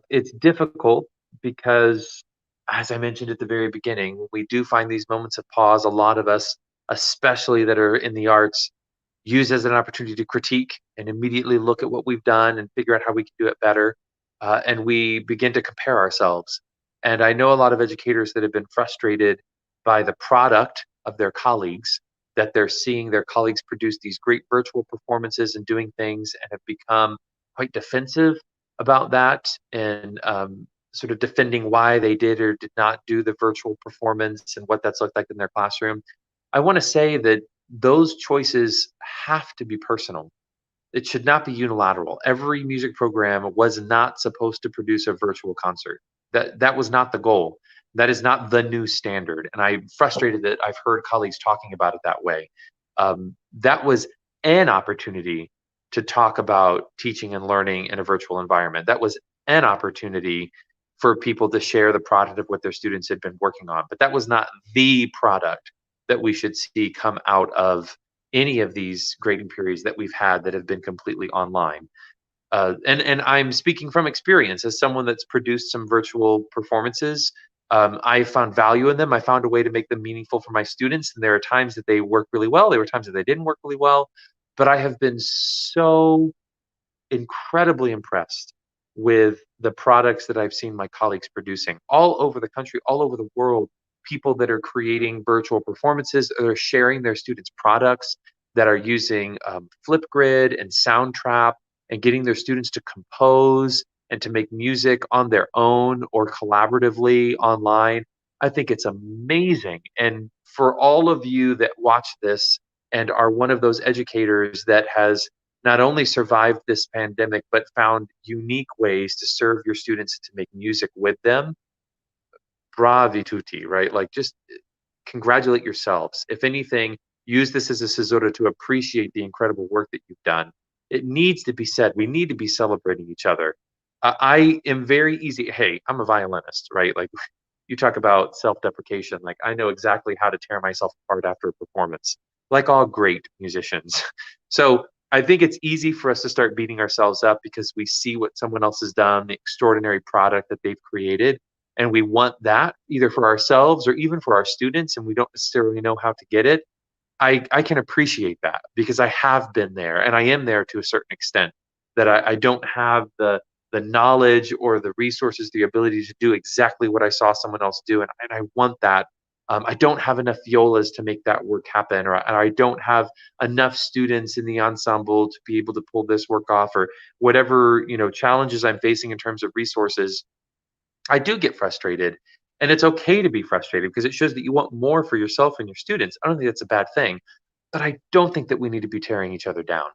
It's difficult because, as I mentioned at the very beginning, we do find these moments of pause. A lot of us, especially that are in the arts, use as an opportunity to critique and immediately look at what we've done and figure out how we can do it better. And we begin to compare ourselves. And I know a lot of educators that have been frustrated by the product of their colleagues, that they're seeing their colleagues produce these great virtual performances and doing things and have become quite defensive about that and sort of defending why they did or did not do the virtual performance and what that's looked like in their classroom. I want to say that those choices have to be personal. It should not be unilateral. Every music program was not supposed to produce a virtual concert. That was not the goal. That is not the new standard. And I'm frustrated that I've heard colleagues talking about it that way. That was an opportunity to talk about teaching and learning in a virtual environment. That was an opportunity for people to share the product of what their students had been working on. But that was not the product that we should see come out of any of these grading periods that we've had that have been completely online. And I'm speaking from experience as someone that's produced some virtual performances. I found value in them. I found a way to make them meaningful for my students. And there are times that they work really well. There were times that they didn't work really well. But I have been so incredibly impressed with the products that I've seen my colleagues producing all over the country, all over the world. People that are creating virtual performances, or sharing their students' products, that are using Flipgrid and Soundtrap and getting their students to compose and to make music on their own or collaboratively online. I think it's amazing. And for all of you that watch this and are one of those educators that has not only survived this pandemic, but found unique ways to serve your students, to make music with them, bravi tutti, right? Like, just congratulate yourselves. If anything, use this as a Cesura to appreciate the incredible work that you've done. It needs to be said. We need to be celebrating each other. I am very easy. Hey, I'm a violinist, right? Like, you talk about self-deprecation. Like, I know exactly how to tear myself apart after a performance. like all great musicians. So I think it's easy for us to start beating ourselves up because we see what someone else has done, the extraordinary product that they've created, and we want that either for ourselves or even for our students, and we don't necessarily know how to get it. I can appreciate that because I have been there and I am there to a certain extent, that I don't have the knowledge or the resources, the ability to do exactly what I saw someone else do. And I want that. I don't have enough violas to make that work happen, or I don't have enough students in the ensemble to be able to pull this work off, or whatever, challenges I'm facing in terms of resources. I do get frustrated, and it's okay to be frustrated because it shows that you want more for yourself and your students. I don't think that's a bad thing, but I don't think that we need to be tearing each other down.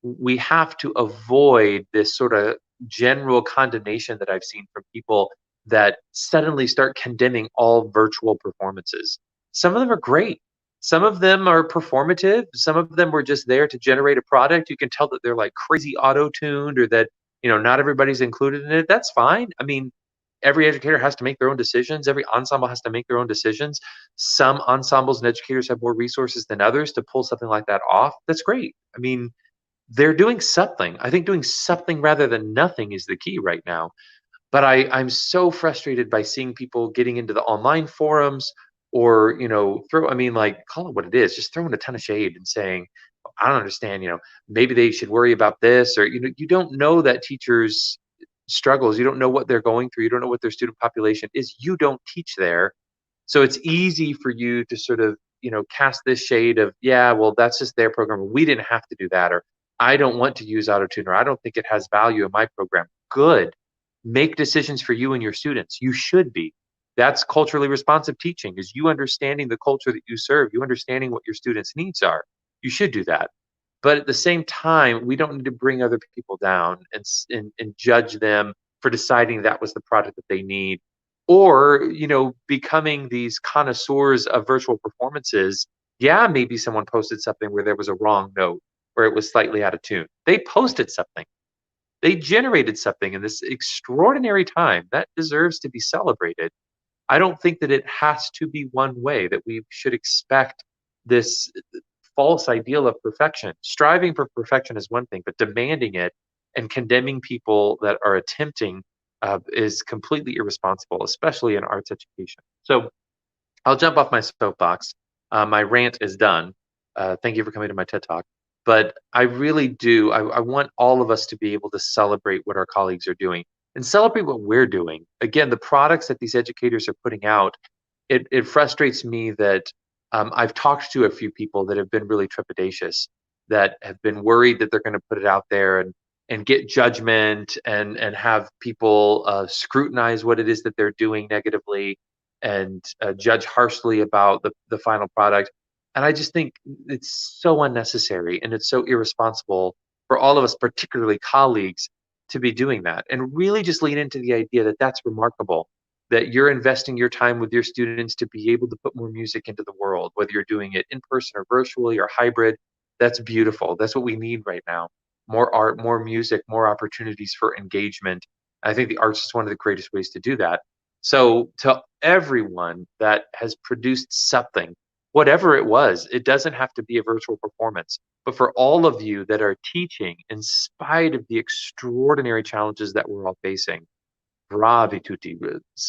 We have to avoid this sort of general condemnation that I've seen from people that suddenly start condemning all virtual performances. Some of them are great. Some of them are performative. Some of them were just there to generate a product. You can tell that they're like crazy auto tuned, or that, not everybody's included in it. That's fine. I mean, every educator has to make their own decisions. Every ensemble has to make their own decisions. Some ensembles and educators have more resources than others to pull something like that off. That's great. I mean, they're doing something. I think doing something rather than nothing is the key right now. But I'm so frustrated by seeing people getting into the online forums, or, I mean, like, call it what it is, just throwing a ton of shade and saying, I don't understand, maybe they should worry about this, or, you don't know that teachers struggles. You don't know what they're going through. You don't know what their student population is. You don't teach there. So it's easy for you to sort of, cast this shade of, yeah, well, that's just their program. We didn't have to do that. Or I don't want to use AutoTune, or I don't think it has value in my program. Good. Make decisions for you and your students. You should be. That's culturally responsive teaching, is you understanding the culture that you serve, you understanding what your students' needs are. You should do that. But at the same time, we don't need to bring other people down and judge them for deciding that was the product that they need, or, becoming these connoisseurs of virtual performances. Yeah, maybe someone posted something where there was a wrong note, or it was slightly out of tune. They posted something. They generated something in this extraordinary time that deserves to be celebrated. I don't think that it has to be one way, that we should expect this false ideal of perfection. Striving for perfection is one thing, but demanding it and condemning people that are attempting is completely irresponsible, especially in arts education. So I'll jump off my soapbox. My rant is done. Thank you for coming to my TED Talk. But I really do. I want all of us to be able to celebrate what our colleagues are doing and celebrate what we're doing. Again, the products that these educators are putting out, it frustrates me that I've talked to a few people that have been really trepidatious, that have been worried that they're going to put it out there and get judgment, and have people scrutinize what it is that they're doing negatively, and judge harshly about the final product. And I just think it's so unnecessary and it's so irresponsible for all of us, particularly colleagues, to be doing that. And really just lean into the idea that that's remarkable, that you're investing your time with your students to be able to put more music into the world, whether you're doing it in person or virtually or hybrid. That's beautiful. That's what we need right now. More art, more music, more opportunities for engagement. I think the arts is one of the greatest ways to do that. So, to everyone that has produced something, whatever it was, it doesn't have to be a virtual performance. But for all of you that are teaching in spite of the extraordinary challenges that we're all facing, bravi tutti.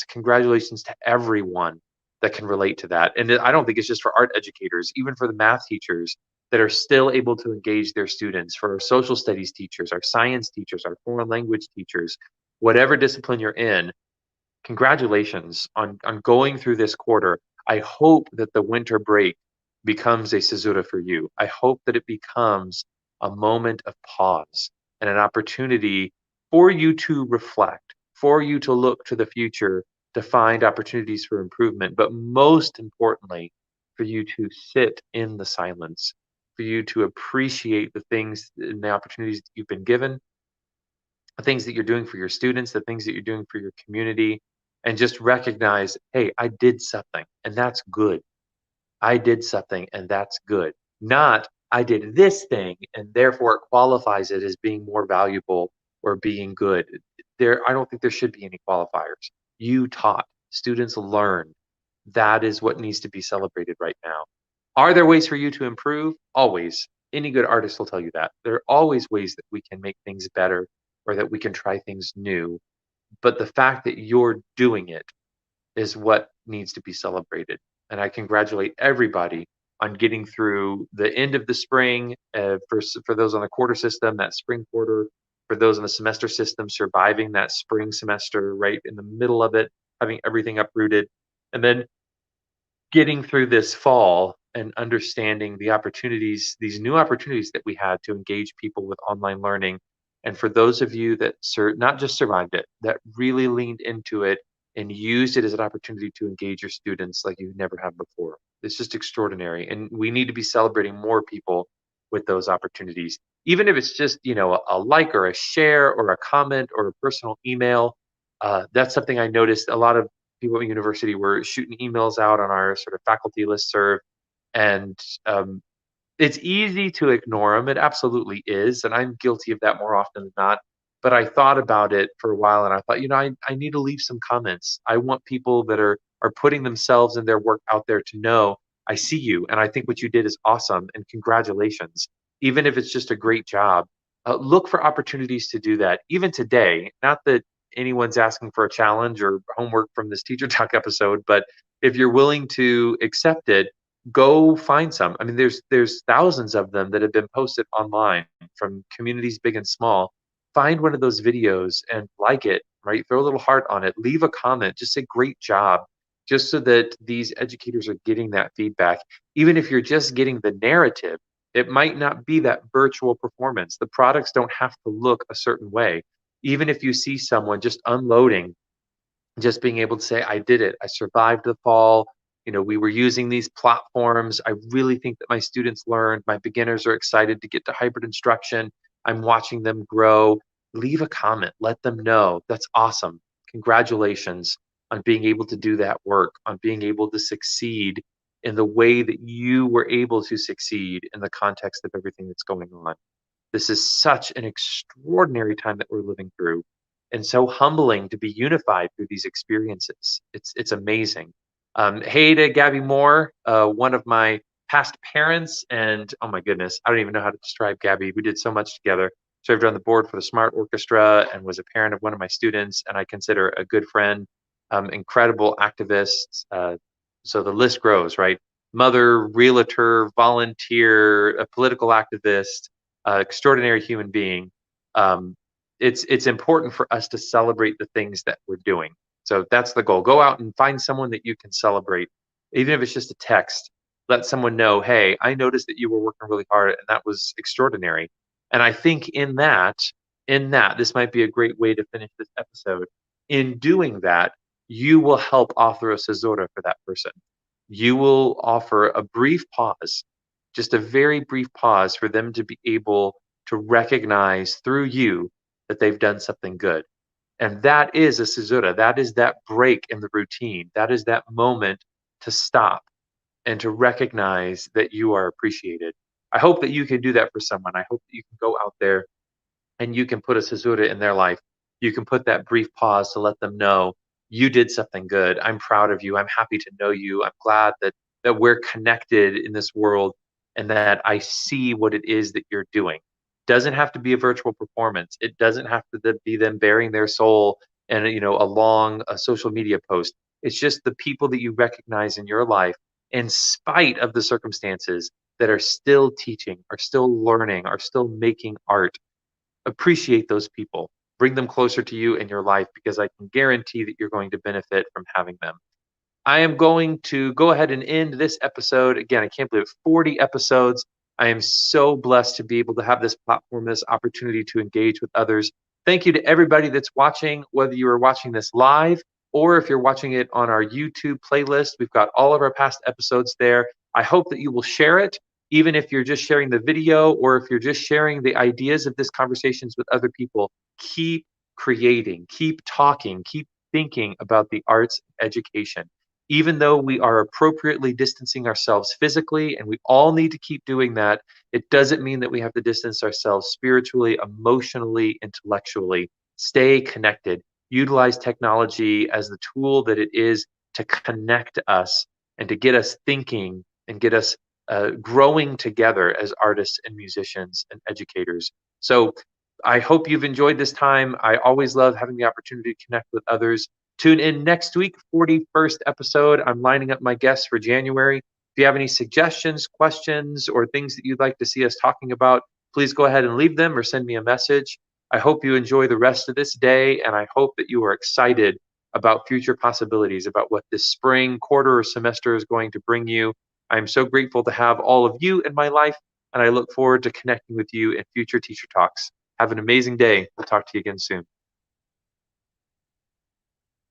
Congratulations to everyone that can relate to that. And I don't think it's just for art educators, even for the math teachers that are still able to engage their students, for our social studies teachers, our science teachers, our foreign language teachers, whatever discipline you're in. Congratulations on going through this quarter. I hope that the winter break becomes a Cesura for you. I hope that it becomes a moment of pause and an opportunity for you to reflect, for you to look to the future, to find opportunities for improvement, but most importantly, for you to sit in the silence, for you to appreciate the things and the opportunities that you've been given, the things that you're doing for your students, the things that you're doing for your community, and just recognize, hey, I did something, and that's good. I did something, and that's good. Not, I did this thing, and therefore it qualifies it as being more valuable or being good. I don't think there should be any qualifiers. You taught, students learned. That is what needs to be celebrated right now. Are there ways for you to improve? Always. Any good artist will tell you that. There are always ways that we can make things better or that we can try things new. But the fact that you're doing it is what needs to be celebrated. And I congratulate everybody on getting through the end of the spring. For those on the quarter system, that spring quarter. For those on the semester system, surviving that spring semester right in the middle of it, having everything uprooted, and then getting through this fall and understanding the opportunities, these new opportunities that we had to engage people with online learning. And for those of you that not just survived it, that really leaned into it and used it as an opportunity to engage your students like you never have before. It's just extraordinary. And we need to be celebrating more people with those opportunities. Even if it's just, a like or a share or a comment or a personal email. That's something I noticed a lot of people at university were shooting emails out on our sort of faculty listserv, and it's easy to ignore them. It absolutely is, and I'm guilty of that more often than not. But I thought about it for a while, and I thought, I need to leave some comments. I want people that are putting themselves and their work out there to know I see you, and I think what you did is awesome, and congratulations. Even if it's just a great job, look for opportunities to do that. Even today, not that anyone's asking for a challenge or homework from this teacher talk episode, but if you're willing to accept it, go find some. I mean, there's thousands of them that have been posted online from communities big and small. Find one of those videos and like it, right? Throw a little heart on it, leave a comment, just say great job, just so that these educators are getting that feedback. Even if you're just getting the narrative, it might not be that virtual performance. The products don't have to look a certain way. Even if you see someone just unloading, just being able to say, I did it, I survived the fall, we were using these platforms, I really think that my students learned, my beginners are excited to get to hybrid instruction, I'm watching them grow. Leave a comment, let them know. That's awesome. Congratulations on being able to do that work, on being able to succeed in the way that you were able to succeed in the context of everything that's going on. This is such an extraordinary time that we're living through, and so humbling to be unified through these experiences. It's amazing. Hey to Gabby Moore, one of my past parents, and oh my goodness, I don't even know how to describe Gabby. We did so much together. Served on the board for the Smart Orchestra and was a parent of one of my students, and I consider a good friend. Incredible activist. So the list grows, right? Mother, realtor, volunteer, a political activist, extraordinary human being. Um, it's important for us to celebrate the things that we're doing. So that's the goal. Go out and find someone that you can celebrate, even if it's just a text. Let someone know, hey, I noticed that you were working really hard, and that was extraordinary. And I think in that, this might be a great way to finish this episode. In doing that, you will help author a Cesura for that person. You will offer a brief pause, just a very brief pause for them to be able to recognize through you that they've done something good. And that is a Cesura. That is that break in the routine. That is that moment to stop and to recognize that you are appreciated. I hope that you can do that for someone. I hope that you can go out there and you can put a Cesura in their life. You can put that brief pause to let them know you did something good. I'm proud of you. I'm happy to know you. I'm glad that we're connected in this world and that I see what it is that you're doing. Doesn't have to be a virtual performance. It doesn't have to be them bearing their soul and a social media post. It's just the people that you recognize in your life, in spite of the circumstances, that are still teaching, are still learning, are still making art. Appreciate those people, bring them closer to you in your life, because I can guarantee that you're going to benefit from having them. I am going to go ahead and end this episode. Again, I can't believe it, 40 episodes. I am so blessed to be able to have this platform, this opportunity to engage with others. Thank you to everybody that's watching, whether you are watching this live or if you're watching it on our YouTube playlist. We've got all of our past episodes there. I hope that you will share it, even if you're just sharing the video or if you're just sharing the ideas of this conversations with other people. Keep creating, keep talking, keep thinking about the arts education. Even though we are appropriately distancing ourselves physically, and we all need to keep doing that, it doesn't mean that we have to distance ourselves spiritually, emotionally, intellectually. Stay connected. Utilize technology as the tool that it is to connect us and to get us thinking and get us growing together as artists and musicians and educators. So I hope you've enjoyed this time. I always love having the opportunity to connect with others. Tune in next week, 41st episode. I'm lining up my guests for January. If you have any suggestions, questions, or things that you'd like to see us talking about, please go ahead and leave them or send me a message. I hope you enjoy the rest of this day, and I hope that you are excited about future possibilities, about what this spring, quarter, or semester is going to bring you. I'm so grateful to have all of you in my life, and I look forward to connecting with you in future Teacher Talks. Have an amazing day. We'll talk to you again soon.